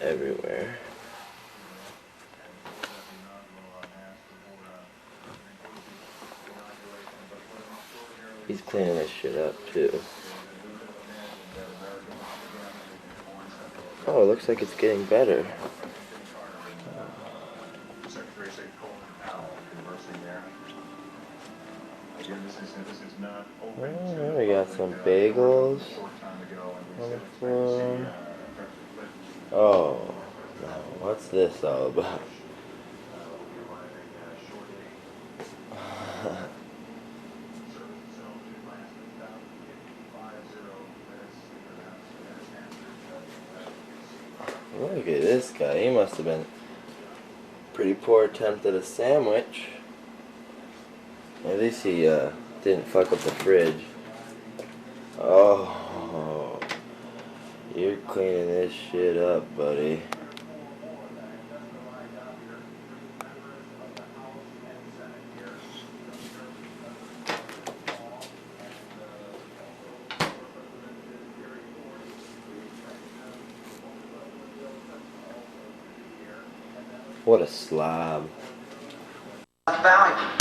everywhere. He's cleaning this shit up too. Oh, it looks like it's getting better. Oh, we got some bagels on the floor. Oh, no, what's this all about? Look at this guy, he must have been a pretty poor attempt at a sandwich. At least he didn't fuck up the fridge. Oh, you're cleaning this shit up, buddy. What a slob. Value.